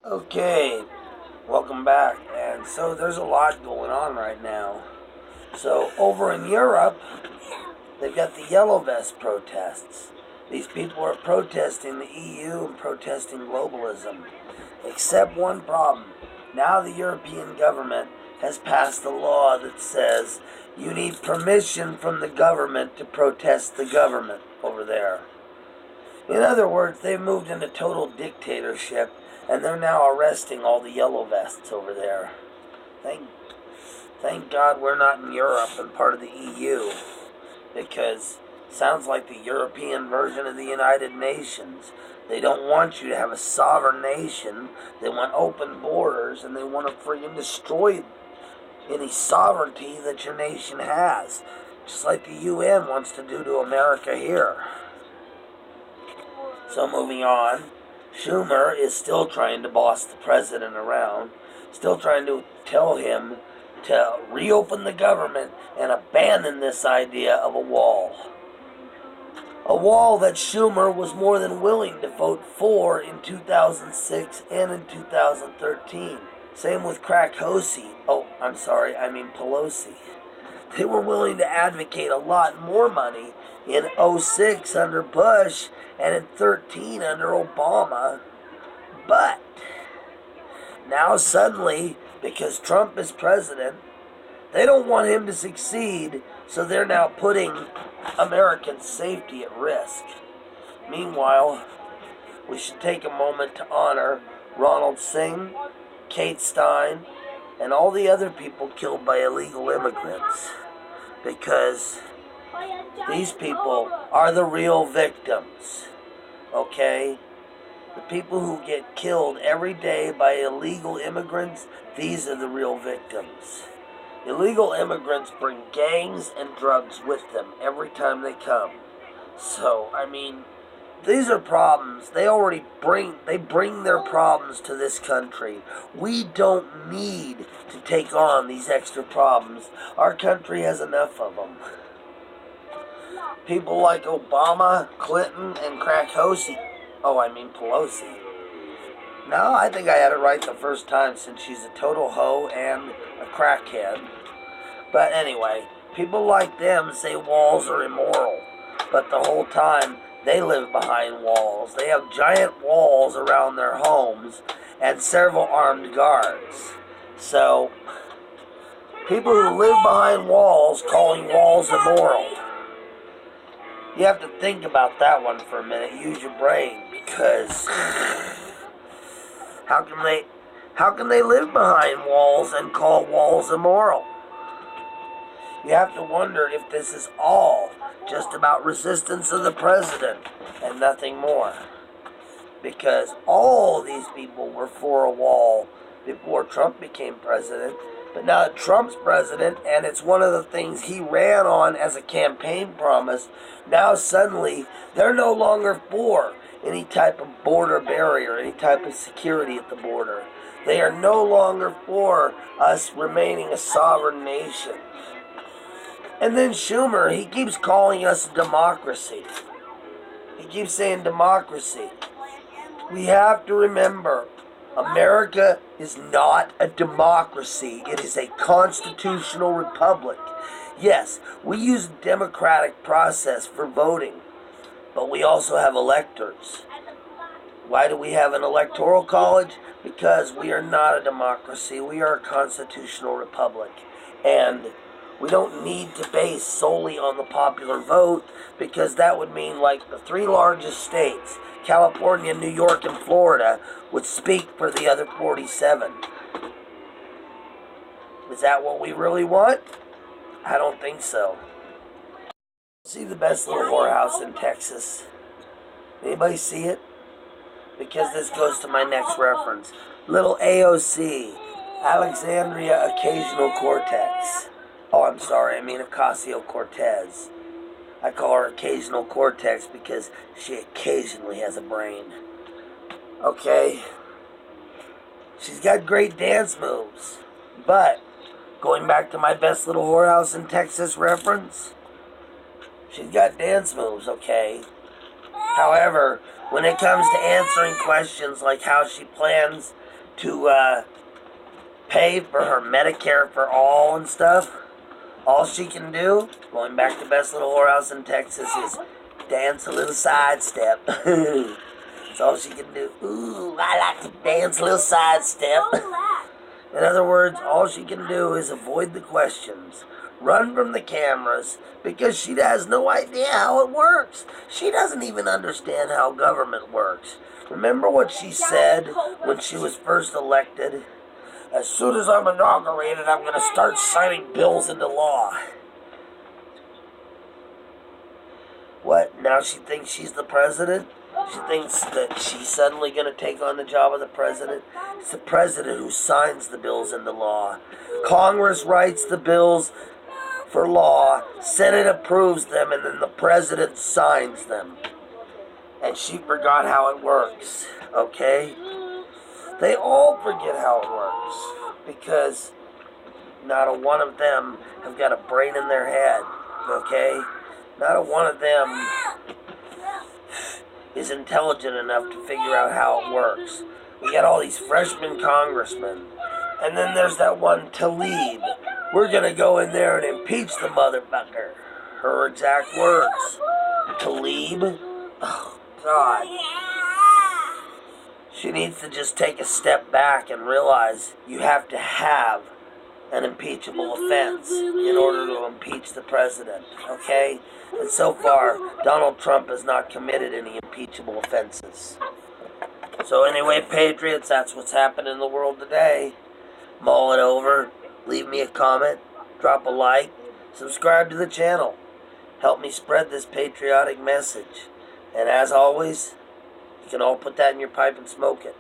Okay, welcome back. And so there's a lot going on right now. So over in Europe, they've got the Yellow Vest protests. These people are protesting the EU and protesting globalism. Except one problem. Now the European government has passed a law that says you need permission from the government to protest the government over there. In other words, they've moved into total dictatorship, and they're now arresting all the yellow vests over there. Thank God we're not in Europe and part of the EU, because it sounds like the European version of the United Nations. They don't want you to have a sovereign nation. They want open borders, and they want to friggin' destroy any sovereignty that your nation has, just like the UN wants to do to America here. So moving on, Schumer is still trying to boss the president around, still trying to tell him to reopen the government and abandon this idea of a wall. A wall that Schumer was more than willing to vote for in 2006 and in 2013. Same with Pelosi. They were willing to advocate a lot more money in 06 under Bush and in 13 under Obama. But now suddenly, because Trump is president, they don't want him to succeed, so they're now putting American safety at risk. Meanwhile, we should take a moment to honor Ronald Singh, Kate Stein, and all the other people killed by illegal immigrants, because these people are the real victims, okay? The people who get killed every day by illegal immigrants, these are the real victims. Illegal immigrants bring gangs and drugs with them every time they come. So, these are problems. They bring their problems to this country. We don't need to take on these extra problems. Our country has enough of them. People like Obama, Clinton, and Pelosi. No, I think I had it right the first time, since she's a total hoe and a crackhead. But anyway, people like them say walls are immoral. But the whole time, they live behind walls. They have giant walls around their homes and several armed guards. So, people who live behind walls calling walls immoral. You have to think about that one for a minute. Use your brain, because how can they live behind walls and call walls immoral? You have to wonder if this is all just about resistance of the president and nothing more. Because all these people were for a wall before Trump became president. But now that Trump's president, and it's one of the things he ran on as a campaign promise, now suddenly they're no longer for any type of border barrier, any type of security at the border. They are no longer for us remaining a sovereign nation. And then Schumer, he keeps calling us democracy. He keeps saying democracy. We have to remember, America is not a democracy. It is a constitutional republic. Yes, we use a democratic process for voting, but we also have electors. Why do we have an electoral college? Because we are not a democracy. We are a constitutional republic. And we don't need to base solely on the popular vote, because that would mean like the three largest states, California, New York, and Florida, would speak for the other 47. Is that what we really want? I don't think so. See the best little whorehouse in Texas? Anybody see it? Because this goes to my next reference. Little AOC, Alexandria Ocasio-Cortez. Ocasio-Cortez. I call her Occasional Cortex because she occasionally has a brain. Okay? She's got great dance moves. But, going back to my best little whorehouse in Texas reference, she's got dance moves, okay? However, when it comes to answering questions like how she plans to pay for her Medicare for all and stuff. All she can do, going back to Best Little Whorehouse in Texas, is dance a little sidestep. That's all she can do. Ooh, I like to dance a little sidestep. In other words, all she can do is avoid the questions, run from the cameras, because she has no idea how it works. She doesn't even understand how government works. Remember what she said when she was first elected? As soon as I'm inaugurated, I'm going to start signing bills into law. What? Now she thinks she's the president? She thinks that she's suddenly going to take on the job of the president? It's the president who signs the bills into law. Congress writes the bills for law, Senate approves them, and then the president signs them. And she forgot how it works, okay? They all forget how it works, because not a one of them have got a brain in their head, okay? Not a one of them is intelligent enough to figure out how it works. We got all these freshman congressmen, and then there's that one Tlaib. We're gonna go in there and impeach the motherfucker. Her exact words. Tlaib? Oh, God. She needs to just take a step back and realize you have to have an impeachable offense in order to impeach the president, okay? And so far, Donald Trump has not committed any impeachable offenses. So anyway, Patriots, that's what's happened in the world today. Mull it over, leave me a comment, drop a like, subscribe to the channel. Help me spread this patriotic message. And as always, you can all put that in your pipe and smoke it.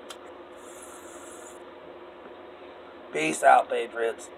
Peace out, Patriots.